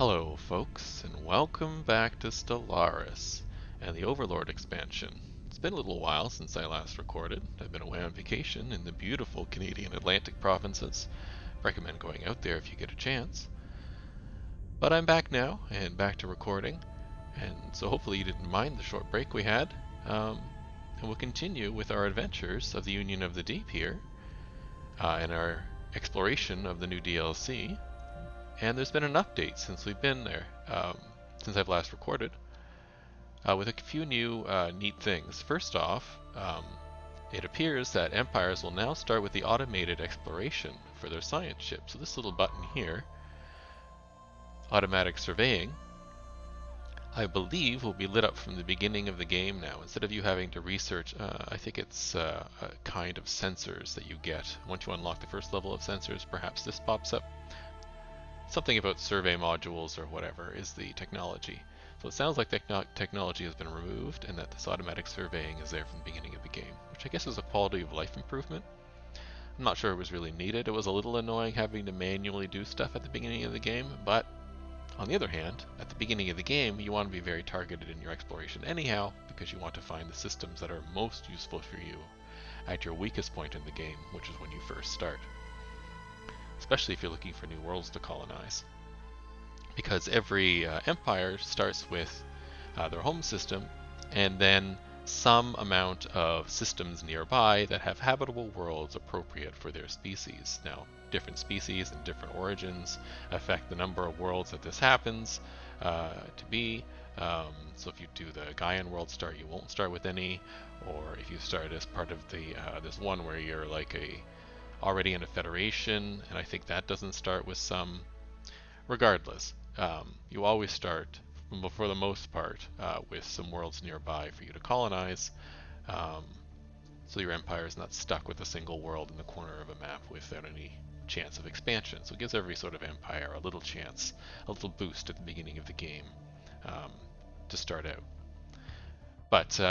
Hello folks, and welcome back to Stellaris and the Overlord expansion. It's been a little while since I last recorded. I've been away on vacation in the beautiful Canadian Atlantic provinces. Recommend going out there if you get a chance. But I'm back now, and back to recording, and so hopefully you didn't mind the short break we had. And we'll continue with our adventures of the Union of the Deep here, and our exploration of the new DLC. And there's been an update since we've been there, since I've last recorded, with a few new neat things. First off, it appears that empires will now start with the automated exploration for their science ship. So this little button here, automatic surveying, I believe will be lit up from the beginning of the game now. Instead of you having to research, I think it's a kind of sensors that you get. Once you unlock the first level of sensors, perhaps this pops up. Something about survey modules or whatever is the technology. So it sounds like technology has been removed and that this automatic surveying is there from the beginning of the game, which I guess is a quality of life improvement. I'm not sure it was really needed. It was a little annoying having to manually do stuff at the beginning of the game, but on the other hand, at the beginning of the game, you want to be very targeted in your exploration anyhow, because you want to find the systems that are most useful for you at your weakest point in the game, which is when you first start. Especially if you're looking for new worlds to colonize. Because every empire starts with their home system, and then some amount of systems nearby that have habitable worlds appropriate for their species. Now, different species and different origins affect the number of worlds that this happens to be. So if you do the Gaian world start, you won't start with any, or if you start as part of the this one where you're like already in a federation, and I think that doesn't start with some. Regardless, you always start, for the most part, with some worlds nearby for you to colonize, so your empire is not stuck with a single world in the corner of a map without any chance of expansion. So it gives every sort of empire a little chance, a little boost at the beginning of the game to start out. But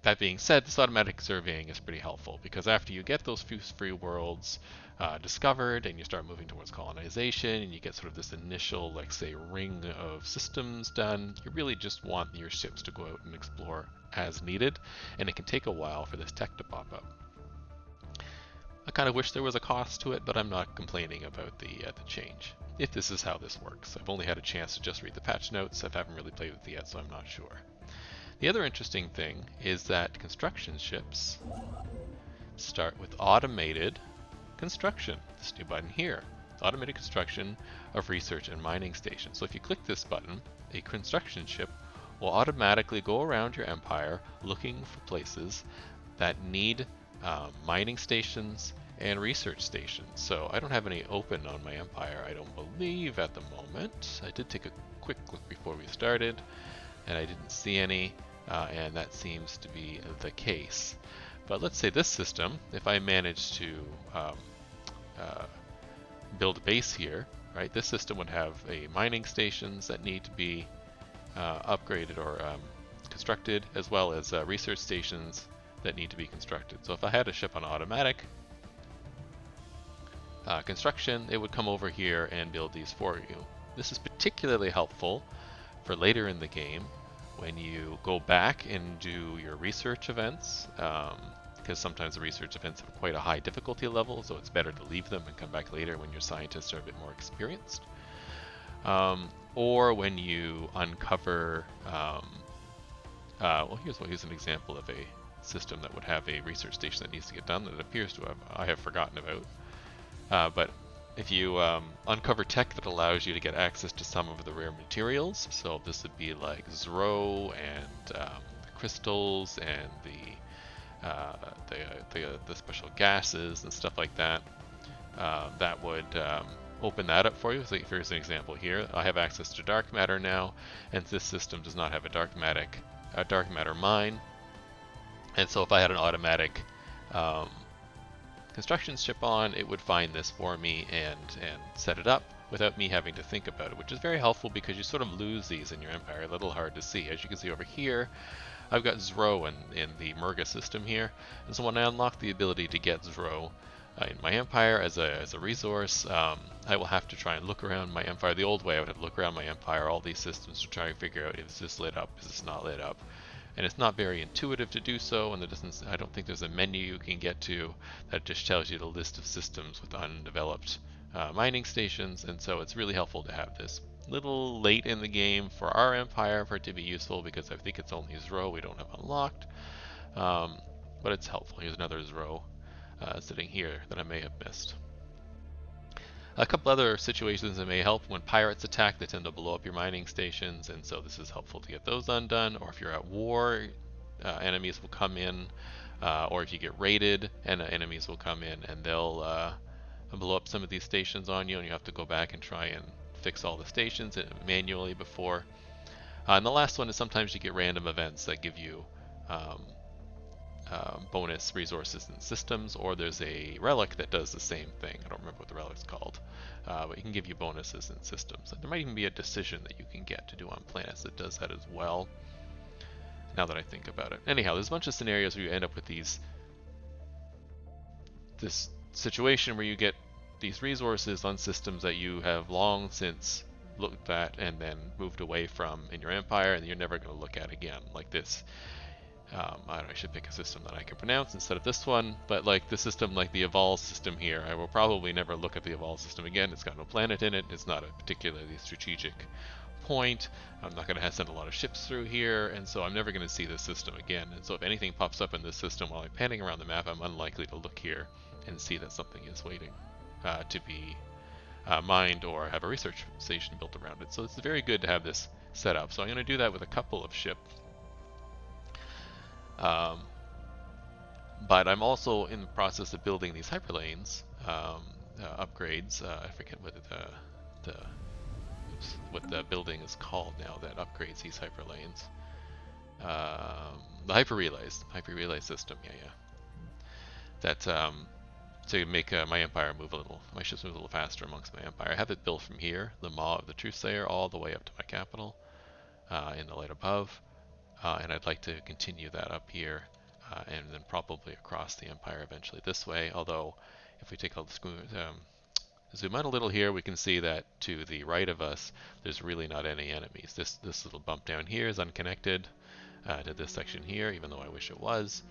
that being said, this automatic surveying is pretty helpful, because after you get those few free worlds discovered and you start moving towards colonization and you get sort of this initial, like say, ring of systems done, you really just want your ships to go out and explore as needed, and it can take a while for this tech to pop up. I kind of wish there was a cost to it, but I'm not complaining about the change, if this is how this works. I've only had a chance to just read the patch notes. I haven't really played with it yet, so I'm not sure. The other interesting thing is that construction ships start with automated construction. This new button here, automated construction of research and mining stations. So if you click this button, a construction ship will automatically go around your empire looking for places that need mining stations and research stations. So I don't have any open on my empire, I don't believe, at the moment. I did take a quick look before we started, and I didn't see any, and that seems to be the case. But let's say this system, if I manage to build a base here, right? This system would have mining stations that need to be upgraded or constructed, as well as research stations that need to be constructed. So if I had a ship on automatic construction, it would come over here and build these for you. This is particularly helpful for later in the game when you go back and do your research events, because sometimes the research events have quite a high difficulty level, so it's better to leave them and come back later when your scientists are a bit more experienced. Or when you uncover, well, here's an example of a system that would have a research station that needs to get done that it appears to have, I have forgotten about. But if you uncover tech that allows you to get access to some of the rare materials, so this would be like Zro and the crystals and the special gases and stuff like that, that would open that up for you. So here's an example here. I have access to dark matter now, and this system does not have a dark matter mine. And so if I had an automatic construction ship on, it would find this for me and set it up without me having to think about it, which is very helpful because you sort of lose these in your empire. A little hard to see. As you can see over here, I've got Zro in the Murga system here, and so when I unlock the ability to get Zro, in my empire as a resource. I will have to try and look around my empire the old way. I would have to look around my empire, all these systems, to try and figure out, is this lit up, is this not lit up? And it's not very intuitive to do so, and I don't think there's a menu you can get to that just tells you the list of systems with undeveloped mining stations, and so it's really helpful to have this. Little late in the game for our empire for it to be useful, because I think it's only Zro we don't have unlocked, but it's helpful. Here's another Zro sitting here that I may have missed. A couple other situations that may help: when pirates attack, they tend to blow up your mining stations, and so this is helpful to get those undone. Or if you're at war, enemies will come in, or if you get raided, and enemies will come in and they'll blow up some of these stations on you, and you have to go back and try and fix all the stations manually before. And the last one is sometimes you get random events that give you bonus resources and systems, or there's a relic that does the same thing. I don't remember what the relic's called, but it can give you bonuses and systems. And there might even be a decision that you can get to do on planets that does that as well, now that I think about it. Anyhow, there's a bunch of scenarios where you end up with this situation where you get these resources on systems that you have long since looked at and then moved away from in your empire, and you're never going to look at again, like this. I don't know, I should pick a system that I can pronounce instead of this one, but like the system, like the Evolve system here, I will probably never look at the Evolve system again. It's got no planet in it, it's not a particularly strategic point, I'm not going to send a lot of ships through here, and so I'm never going to see this system again. And so if anything pops up in this system while I'm panning around the map, I'm unlikely to look here and see that something is waiting to be mined or have a research station built around it. So it's very good to have this set up. So I'm going to do that with a couple of ships. But I'm also in the process of building these hyperlanes upgrades. I forget what the building is called now that upgrades these hyperlanes. The hyper relay system. Yeah. That to make my empire move my ships move a little faster amongst my empire. I have it built from here, the Maw of the Truthsayer, all the way up to my capital in the light above. And I'd like to continue that up here, and then probably across the empire eventually this way. Although, if we take a zoom out a little here, we can see that to the right of us, there's really not any enemies. This little bump down here is unconnected to this section here, even though I wish it was.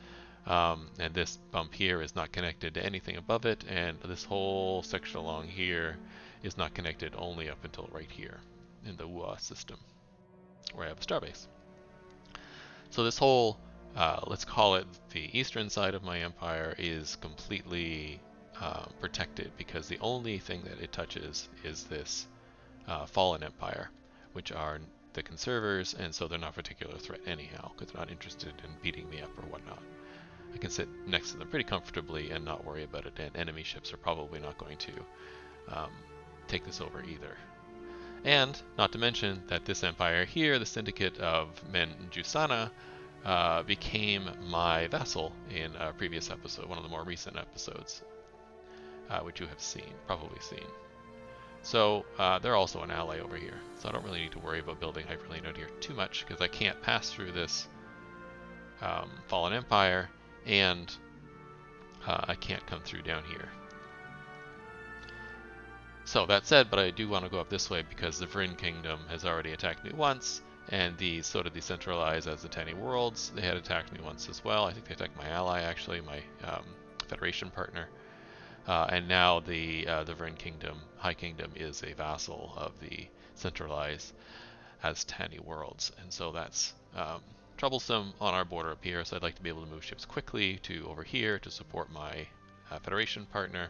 And this bump here is not connected to anything above it, and this whole section along here is not connected only up until right here in the WUA system, where I have a starbase. So this whole, let's call it the eastern side of my empire, is completely protected, because the only thing that it touches is this fallen empire, which are the conservers, and so they're not a particular threat anyhow, because they're not interested in beating me up or whatnot. I can sit next to them pretty comfortably and not worry about it, and enemy ships are probably not going to take this over either. And not to mention that this empire here, the Syndicate of Menjusana, became my vassal in a previous episode, one of the more recent episodes, which you have probably seen. So they're also an ally over here. So I don't really need to worry about building hyperlane out here too much, because I can't pass through this fallen empire, and I can't come through down here. So that said, but I do want to go up this way because the Vryn Kingdom has already attacked me once, and these sort of decentralized as the Tiny Worlds, they had attacked me once as well. I think they attacked my ally, actually, my Federation partner. And now the Vryn Kingdom, High Kingdom, is a vassal of the centralized as Tiny Worlds, and so that's troublesome on our border up here. So I'd like to be able to move ships quickly to over here to support my Federation partner,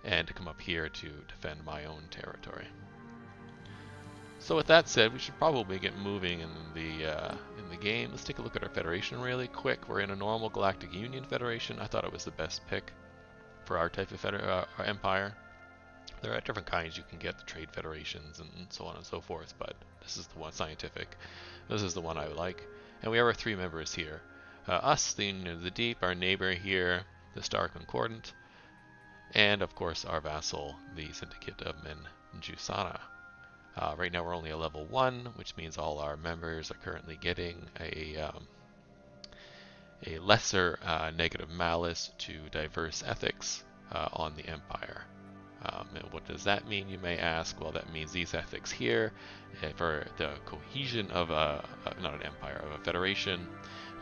and to come up here to defend my own territory. So with that said, we should probably get moving in the game. Let's take a look at our Federation really quick. We're in a normal Galactic Union Federation. I thought it was the best pick for our type of our empire. There are different kinds you can get, the trade federations and so on and so forth, but this is the one scientific. This is the one I like. And we have our 3 members here. Us, the Union of the Deep, our neighbor here, the Star Concordant, and of course our vassal, the Syndicate of Menjusana. Right now we're only a level 1, which means all our members are currently getting a lesser negative malice to diverse ethics on the Empire. And what does that mean, you may ask? Well, that means these ethics here, for the cohesion of not an empire, of a federation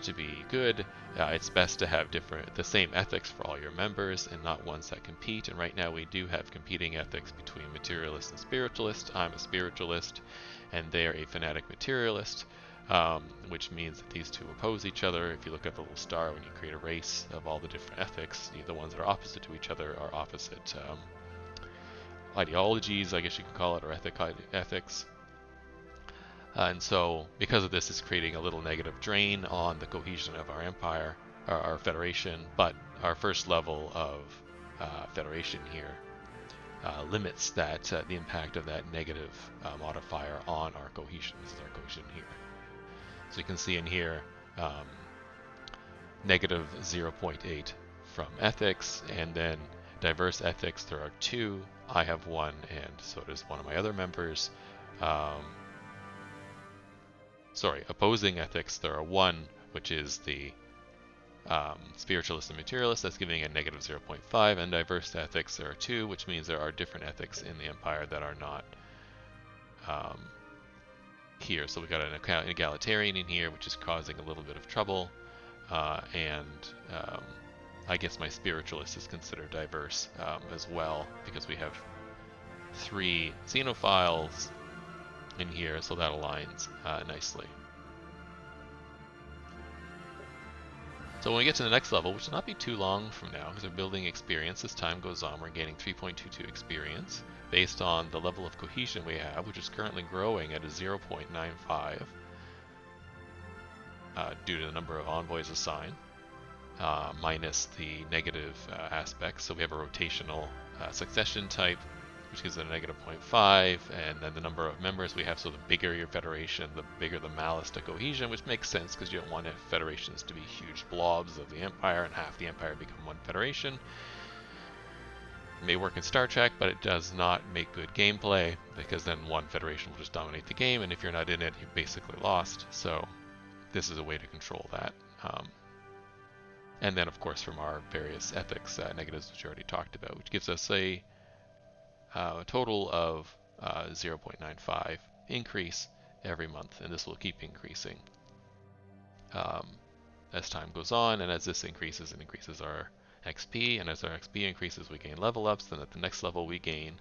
to be good, it's best to have the same ethics for all your members and not ones that compete. And right now we do have competing ethics between materialist and spiritualist. I'm a spiritualist and they're a fanatic materialist, which means that these two oppose each other. If you look at the little star, when you create a race of all the different ethics, the ones that are opposite to each other are opposite ideologies, I guess you could call it, or ethics. And so, because of this, it's creating a little negative drain on the cohesion of our empire, our federation. But our first level of federation here limits that the impact of that negative modifier on our cohesion. This is our cohesion here. So you can see in here, negative 0.8 from ethics, and then diverse ethics, there are 2. I have 1, and so does one of my other members. Opposing ethics, there are 1, which is the spiritualist and materialist, that's giving a negative 0.5, and diverse ethics, there are 2, which means there are different ethics in the empire that are not here. So we got an egalitarian in here, which is causing a little bit of trouble, I guess my spiritualist is considered diverse as well, because we have 3 xenophiles in here, so that aligns nicely. So when we get to the next level, which will not be too long from now, because we're building experience, as time goes on, we're gaining 3.22 experience based on the level of cohesion we have, which is currently growing at a 0.95 due to the number of envoys assigned. Minus the negative aspects. So we have a rotational succession type, which gives it a negative 0.5, and then the number of members we have. So the bigger your federation, the bigger the malice to cohesion, which makes sense because you don't want federations to be huge blobs of the empire and half the empire become one federation. It may work in Star Trek, but it does not make good gameplay, because then one federation will just dominate the game, and if you're not in it, you've basically lost. So this is a way to control that. And then, of course, from our various ethics negatives, which we already talked about, which gives us a total of 0.95 increase every month, and this will keep increasing as time goes on. And as this increases, it increases our XP, and as our XP increases, we gain level ups. Then at the next level, we gain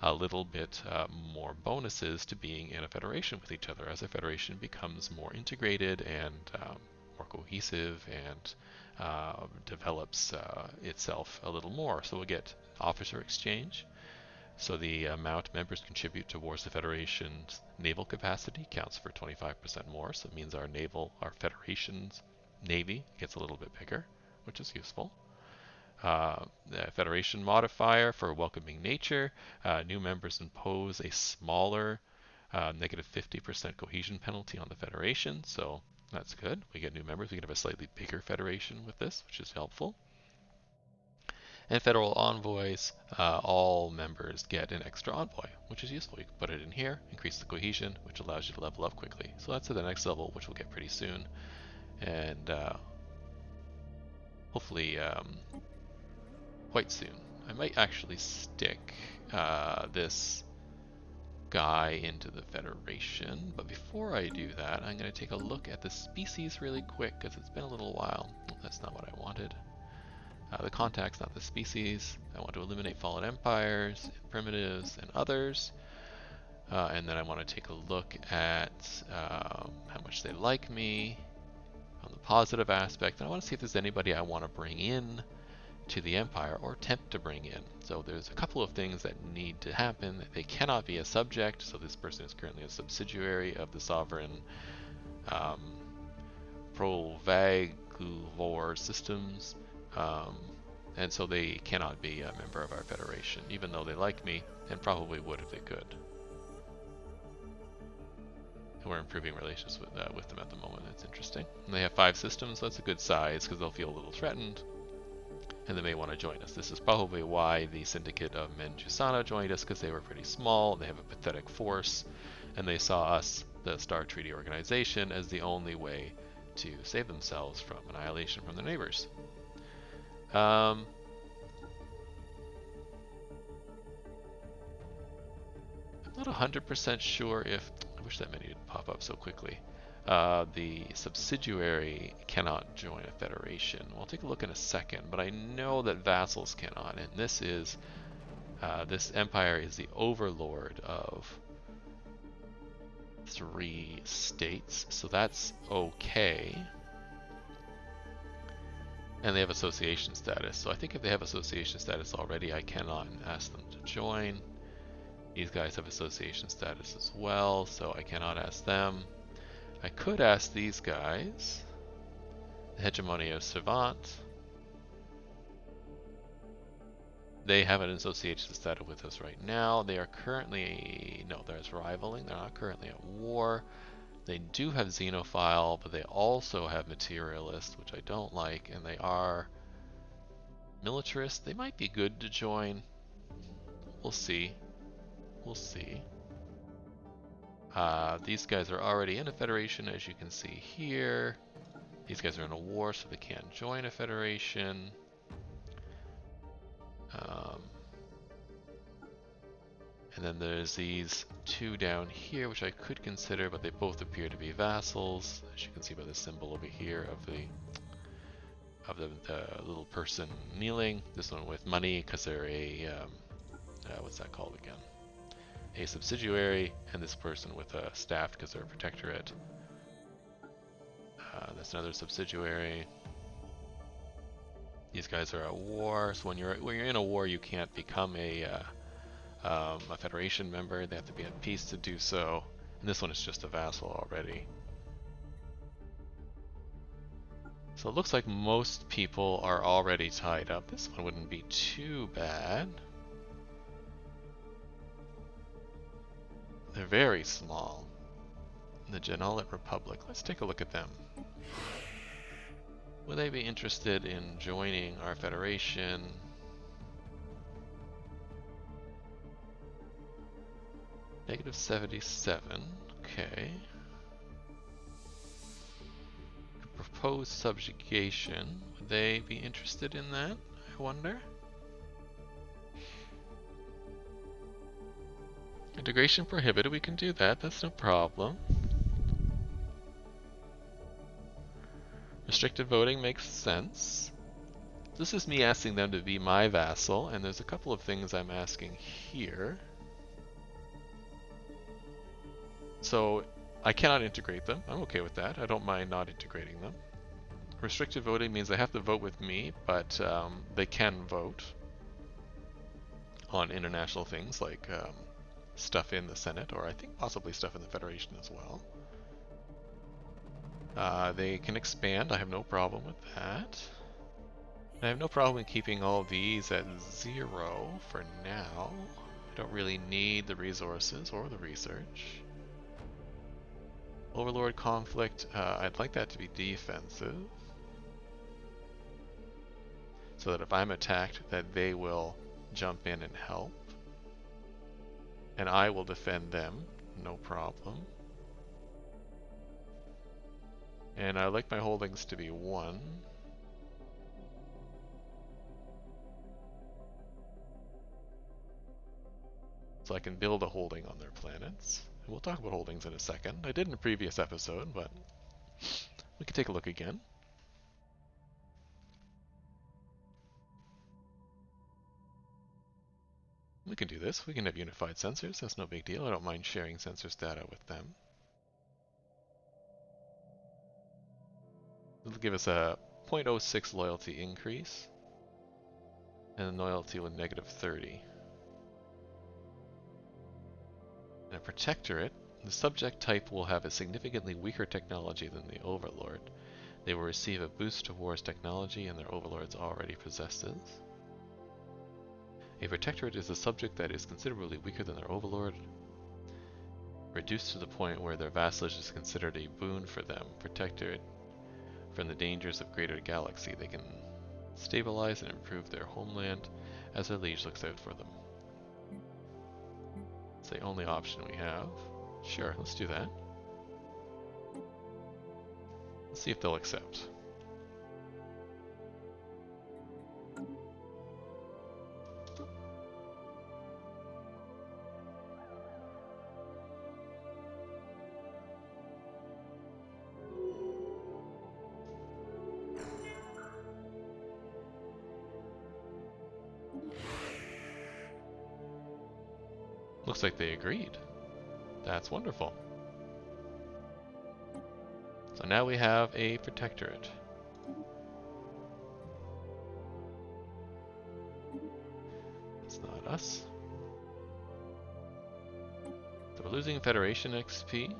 a little bit more bonuses to being in a federation with each other, as a federation becomes more integrated and more cohesive and develops itself a little more. So we'll get officer exchange. So the amount members contribute towards the Federation's naval capacity counts for 25% more. So it means our Federation's navy gets a little bit bigger, which is useful. The Federation modifier for welcoming nature. New members impose a smaller negative 50% cohesion penalty on the Federation. So that's good. We get new members. We can have a slightly bigger federation with this, which is helpful. And federal envoys, all members get an extra envoy, which is useful. You can put it in here, increase the cohesion, which allows you to level up quickly. So that's at the next level, which we'll get pretty soon. And hopefully quite soon. I might actually stick this guy into the Federation, but before I do that, I'm going to take a look at the species really quick, because it's been a little while. That's not what I wanted. The contact's not the species. I want to eliminate fallen empires, primitives, and others. And then I want to take a look at how much they like me on the positive aspect. And I want to see if there's anybody I want to bring in to the empire or attempt to bring in. So there's a couple of things that need to happen. They cannot be a subject, so this person is currently a subsidiary of the sovereign Provagulor systems, and so they cannot be a member of our federation, even though they like me and probably would if they could. And we're improving relations with them at the moment. It's interesting. And they have 5 systems, so that's a good size because they'll feel a little threatened, and they may want to join us. This is probably why the Syndicate of Menjusana joined us, because they were pretty small, they have a pathetic force, and they saw us, the Star Treaty Organization, as the only way to save themselves from annihilation from their neighbors. not 100% sure if, I wish that menu didn't pop up so quickly. The subsidiary cannot join a federation. We'll take a look in a second, but I know that vassals cannot, and this is, this empire is the overlord of 3 states, so that's okay. And they have association status, so I think if they have association status already, I cannot ask them to join. These guys have association status as well, so I cannot ask them. I could ask these guys. The Hegemony of Savant. They have an association status with us right now. They are currently, no, there's rivaling. They're not currently at war. They do have Xenophile, but they also have Materialist, which I don't like, and they are Militarist. They might be good to join. We'll see. We'll see. These guys are already in a federation, as you can see here. These guys are in a war, so they can't join a federation. And then there's these 2 down here, which I could consider, but they both appear to be vassals, as you can see by the symbol over here of the little person kneeling. This one with money, because they're a what's that called again? A subsidiary, and this person with a staff because they're a protectorate. That's another subsidiary. These guys are at war, so when you're in a war, you can't become a federation member. They have to be at peace to do so. And this one is just a vassal already. So it looks like most people are already tied up. This one wouldn't be too bad. They're very small. The Janolic Republic. Let's take a look at them. Would they be interested in joining our federation? -77. Okay. Proposed subjugation. Would they be interested in that? I wonder. Integration prohibited. We can do that. That's no problem. Restricted voting makes sense. This is me asking them to be my vassal, and there's a couple of things I'm asking here. So I cannot integrate them. I'm okay with that. I don't mind not integrating them. Restricted voting means they have to vote with me, but they can vote on international things like stuff in the Senate, or I think possibly stuff in the Federation as well. They can expand. I have no problem with that. I have no problem in keeping all these at 0 for now. I don't really need the resources or the research. Overlord conflict, I'd like that to be defensive. So that if I'm attacked, that they will jump in and help. And I will defend them, no problem. And I like my holdings to be 1. So I can build a holding on their planets. And we'll talk about holdings in a second. I did in a previous episode, but we can take a look again. We can do this. We can have unified sensors. That's no big deal. I don't mind sharing sensors data with them. It'll give us a 0.06 loyalty increase. And loyalty with -30. And a protectorate, the subject type will have a significantly weaker technology than the Overlord. They will receive a boost to war's technology and their Overlords already possesses. A protectorate is a subject that is considerably weaker than their Overlord, reduced to the point where their vassalage is considered a boon for them. Protectorate from the dangers of greater galaxy. They can stabilize and improve their homeland as their liege looks out for them. It's the only option we have. Sure, let's do that. Let's see if they'll accept. Looks like they agreed. That's wonderful. So now we have a protectorate. It's not us. So we're losing Federation XP.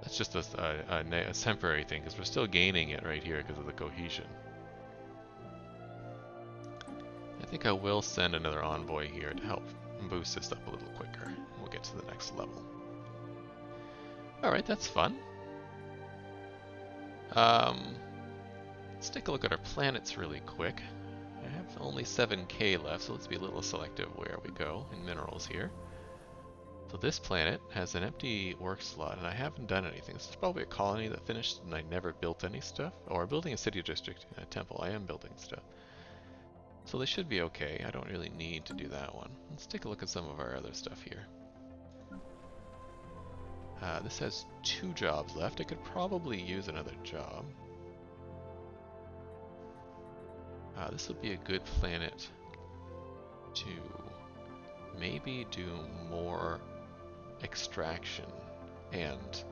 That's just a temporary thing, because we're still gaining it right here because of the cohesion. I think I will send another envoy here to help boost this up a little quicker. And we'll get to the next level. Alright, that's fun. Let's take a look at our planets really quick. I have only 7k left, so let's be a little selective where we go in minerals here. So this planet has an empty work slot, and I haven't done anything. This is probably a colony that finished and I never built any stuff. Or building a city district and a temple. I am building stuff. So they should be okay. I don't really need to do that one. Let's take a look at some of our other stuff here. This has 2 jobs left. I could probably use another job. This would be a good planet to maybe do more extraction and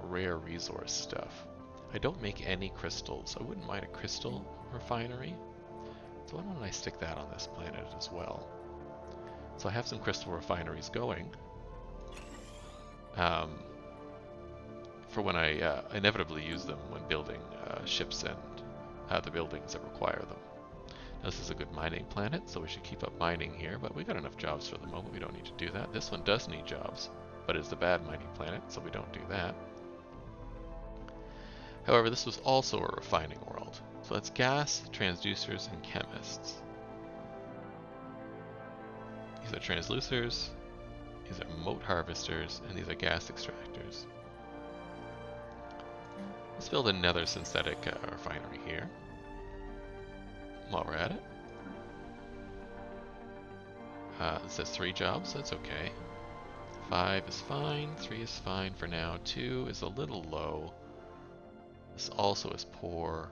rare resource stuff. I don't make any crystals. I wouldn't mind a crystal refinery. So why don't I stick that on this planet as well? So I have some crystal refineries going. For when I inevitably use them when building ships and the buildings that require them. Now, this is a good mining planet, so we should keep up mining here, but we got enough jobs for the moment. We don't need to do that. This one does need jobs, but it's a bad mining planet, so we don't do that. However, this was also a refining world. So that's gas, transducers, and chemists. These are transducers, these are mote harvesters, and these are gas extractors. Let's build another synthetic refinery here. While we're at it. It says 3 jobs, that's okay. 5 is fine, 3 is fine for now, 2 is a little low. This also is poor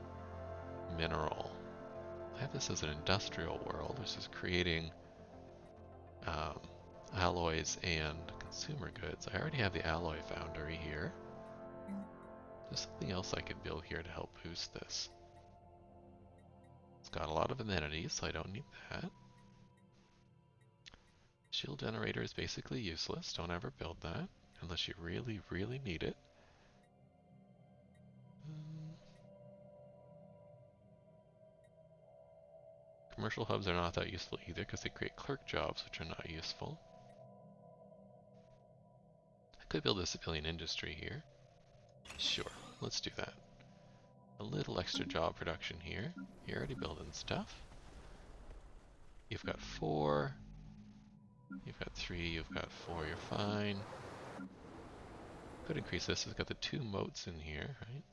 mineral. I have this as an industrial world, which is creating alloys and consumer goods. I already have the alloy foundry here. There's something else I could build here to help boost this. It's got a lot of amenities, so I don't need that. Shield generator is basically useless. Don't ever build that unless you really, really need it. Commercial hubs are not that useful either because they create clerk jobs, which are not useful. I could build a civilian industry here. Sure, let's do that. A little extra job production here. You're already building stuff. You've got 4. You've got 3. You've got 4. You're fine. Could increase this. It's got the 2 motes in here, right?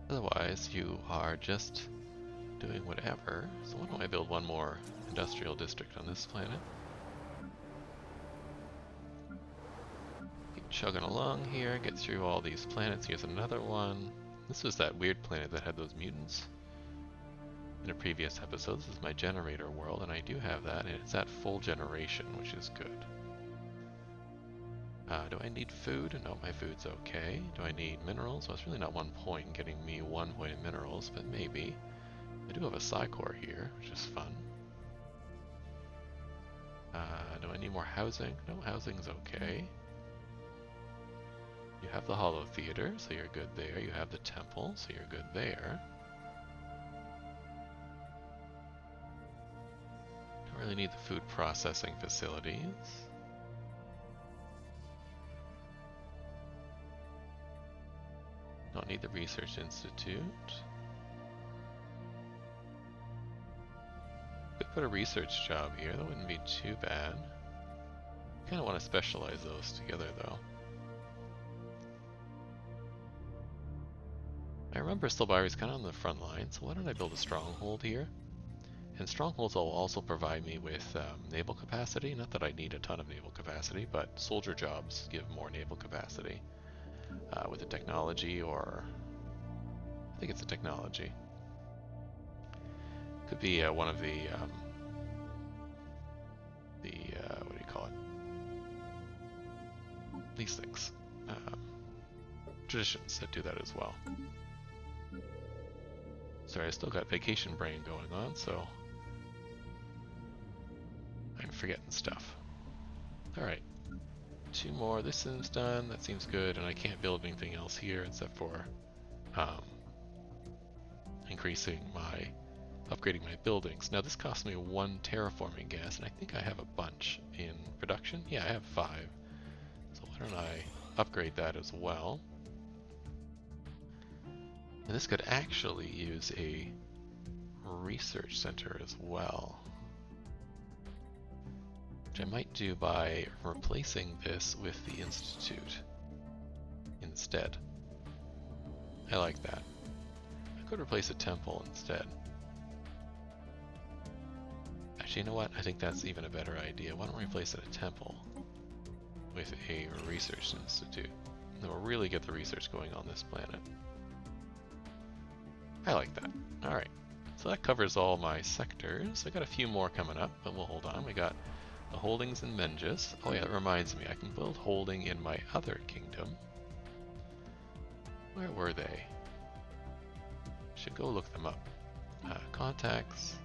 Otherwise, you are just doing whatever. So why don't I build one more industrial district on this planet? Keep chugging along here, get through all these planets. Here's another one. This was that weird planet that had those mutants in a previous episode. This is my generator world, and I do have that, and it's at full generation, which is good. Do I need food? No, my food's okay. Do I need minerals? Well, it's really not 1 point getting me 1 point in minerals, but maybe. I do have a Psycore here, which is fun. Do I need more housing? No, housing's okay. You have the Hollow Theater, so you're good there. You have the temple, so you're good there. Don't really need the food processing facilities. Don't need the Research Institute. Could put a research job here, that wouldn't be too bad. Kinda want to specialize those together though. I remember Stellaris kind of on the front line, so why don't I build a stronghold here? And strongholds will also provide me with naval capacity. Not that I need a ton of naval capacity, but soldier jobs give more naval capacity with the technology, or I think it's a technology. Could be one of the what do you call it? These things. Traditions that do that as well. Sorry, I still got vacation brain going on, so I'm forgetting stuff. Alright. 2 more. This is done. That seems good, and I can't build anything else here except for upgrading my buildings. Now this costs me 1 terraforming gas, and I think I have a bunch in production. Yeah, I have 5. So why don't I upgrade that as well? And this could actually use a research center as well, which I might do by replacing this with the Institute instead. I like that. I could replace a temple instead. Actually, you know what? I think that's even a better idea. Why don't we replace a temple with a research institute? Then we'll really get the research going on this planet. I like that. Alright, so that covers all my sectors. I got a few more coming up, but we'll hold on. We got the holdings in Menges. Oh yeah, that reminds me, I can build holding in my other kingdom. Where were they? Should go look them up. Contacts.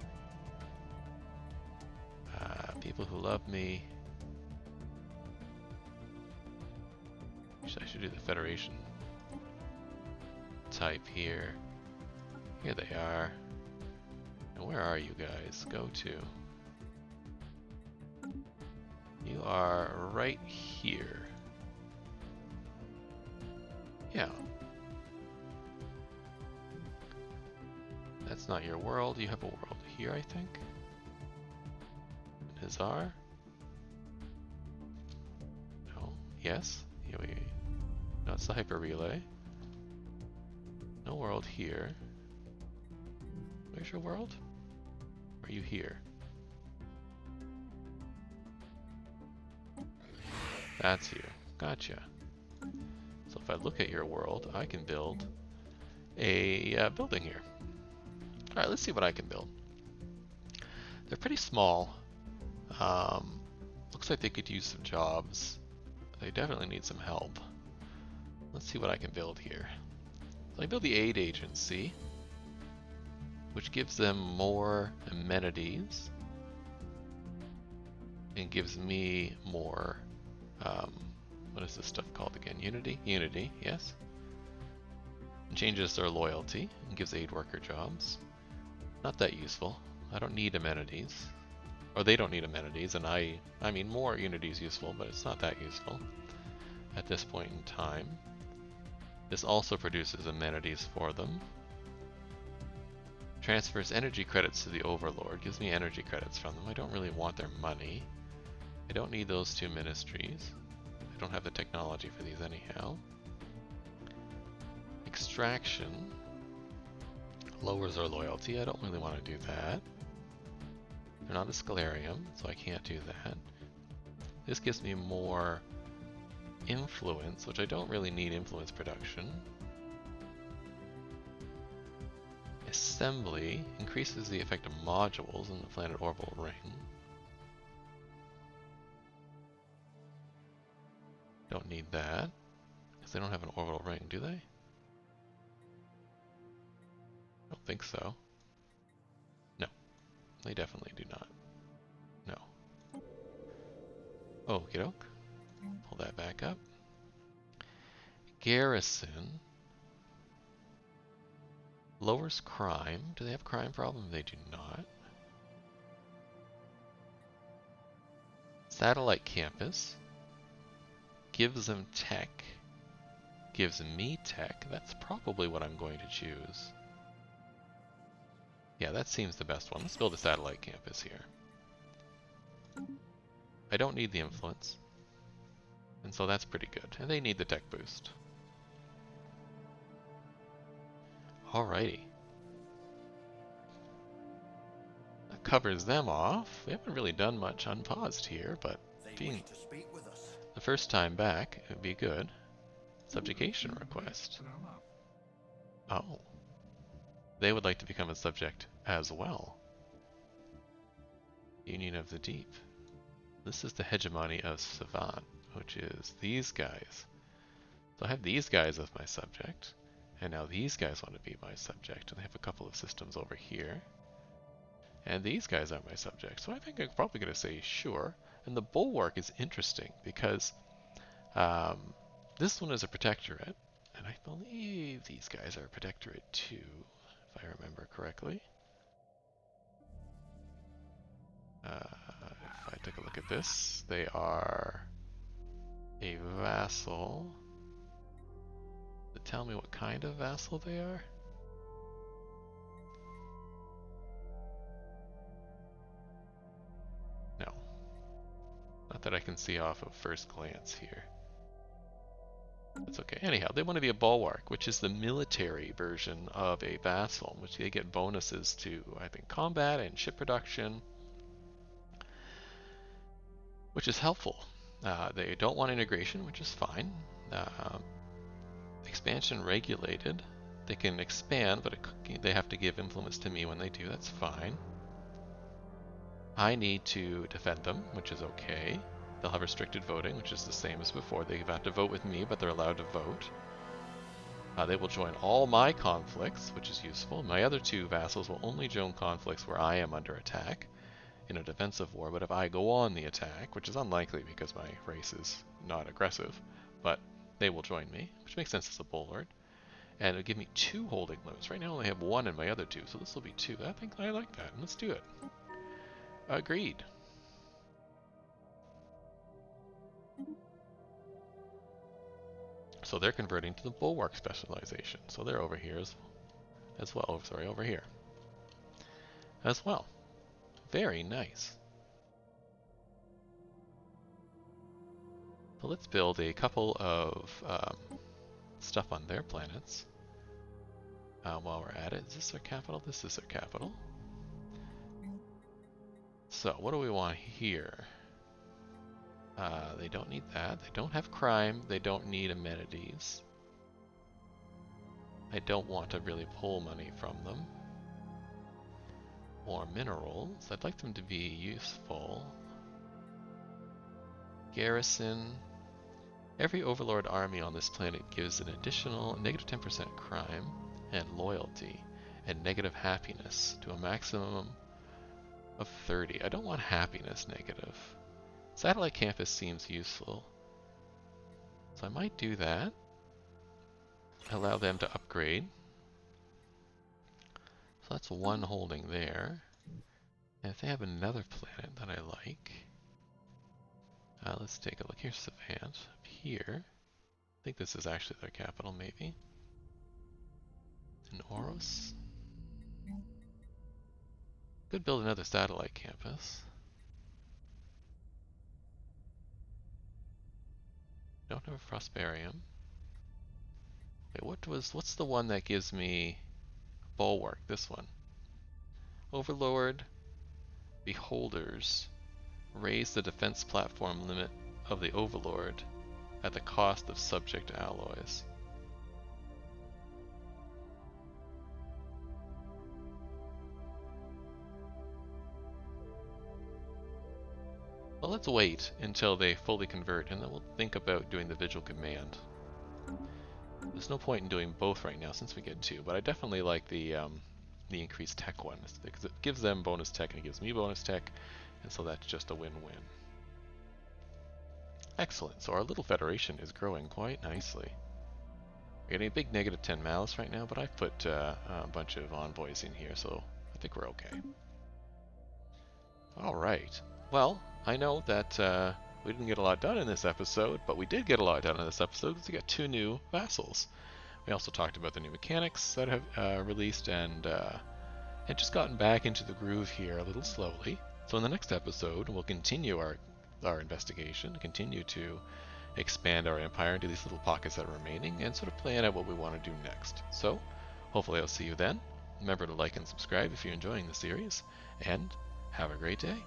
People who love me. I should do the Federation type here. Here they are. And where are you guys? Go to. You are right here. Yeah. That's not your world. You have a world here, I think. Hazar? No. Yes. Here we. No, it's the hyper relay. No world here. Where's your world? Are you here? That's you. Gotcha. So if I look at your world, I can build a building here. Alright, let's see what I can build. They're pretty small. Looks like they could use some jobs. They definitely need some help. Let's see what I can build here. So I build the aid agency, which gives them more amenities and gives me more, what is this stuff called again? Unity? Unity, yes. And changes their loyalty and gives aid worker jobs. Not that useful. I don't need amenities. Or they don't need amenities, and I mean more Unity is useful, but it's not that useful at this point in time. This also produces amenities for them. Transfers energy credits to the Overlord, gives me energy credits from them. I don't really want their money. I don't need those 2 ministries. I don't have the technology for these anyhow. Extraction lowers their loyalty. I don't really want to do that. They're not a Scalarium, so I can't do that. This gives me more influence, which I don't really need influence production. Assembly increases the effect of modules in the planet orbital ring. Don't need that, because they don't have an orbital ring, do they? I don't think so. No, they definitely do not. No. Okie doke. Pull that back up. Garrison lowers crime. Do they have crime problem? They do not. Satellite campus gives them tech. Gives me tech. That's probably what I'm going to choose. Yeah, that seems the best one. Let's build a satellite campus here. I don't need the influence. And so that's pretty good. And they need the tech boost. Alrighty. covers them off. We haven't really done much unpaused here, but being the first time back, it would be good. Subjugation request. Oh. They would like to become a subject as well. Union of the Deep. This is the hegemony of Savant, which is these guys. So I have these guys as my subject, and now these guys want to be my subject, and they have a couple of systems over here. And these guys are my subject, so I think I'm probably going to say sure. And the Bulwark is interesting because this one is a protectorate, and I believe these guys are a protectorate too, if I remember correctly. If I take a look at this, they are a vassal. Tell me what kind of vassal they are? No. Not that I can see off of first glance here. That's okay. Anyhow, they want to be a bulwark, which is the military version of a vassal, which they get bonuses to, I think, combat and ship production, which is helpful. They don't want integration, which is fine. Expansion regulated. They can expand, but they have to give influence to me when they do. That's fine. I need to defend them, which is okay. They'll have restricted voting, which is the same as before. They have to vote with me, but they're allowed to vote. They will join all my conflicts, which is useful. My other two vassals will only join conflicts where I am under attack in a defensive war, but if I go on the attack, which is unlikely because my race is not aggressive, but they will join me, which makes sense as a Overlord. And it'll give me 2 holding limits. Right now I only have 1 in my other 2, so this will be 2. I think I like that. Let's do it. Agreed. So they're converting to the Bulwark specialization. So they're over here as well. Oh, sorry, over here as well. Very nice. So let's build a couple of stuff on their planets. While we're at it, is this their capital? This is their capital. So what do we want here? They don't need that. They don't have crime. They don't need amenities. I don't want to really pull money from them. More minerals. I'd like them to be useful. Garrison. Every Overlord army on this planet gives an additional negative 10% crime and loyalty and negative happiness to a maximum of 30. I don't want happiness negative. Satellite campus seems useful, so I might do that. Allow them to upgrade. So that's 1 holding there. And if they have another planet that I like, let's take a look. Here's Savant. Up here, I think this is actually their capital, maybe. And Oros. Could build another satellite campus. Don't have a Prosperium. Wait, what's the one that gives me Bulwark? This one. Overlord, Beholders, raise the defense platform limit of the Overlord at the cost of subject alloys. Well, let's wait until they fully convert, and then we'll think about doing the Vigil Command. There's no point in doing both right now since we get 2, but I definitely like the increased tech one, because it gives them bonus tech and it gives me bonus tech, and so that's just a win-win. Excellent, so our little federation is growing quite nicely. We're getting a big negative 10 malice right now, but I've put a bunch of envoys in here, so I think we're okay. Alright, well, I know that we didn't get a lot done in this episode, but we did get a lot done in this episode because we got 2 new vassals. We also talked about the new mechanics that have released and just gotten back into the groove here a little slowly. So in the next episode, we'll continue our investigation, continue to expand our empire into these little pockets that are remaining, and sort of plan out what we want to do next. So hopefully I'll see you then. Remember to like and subscribe if you're enjoying the series, and Have a great day.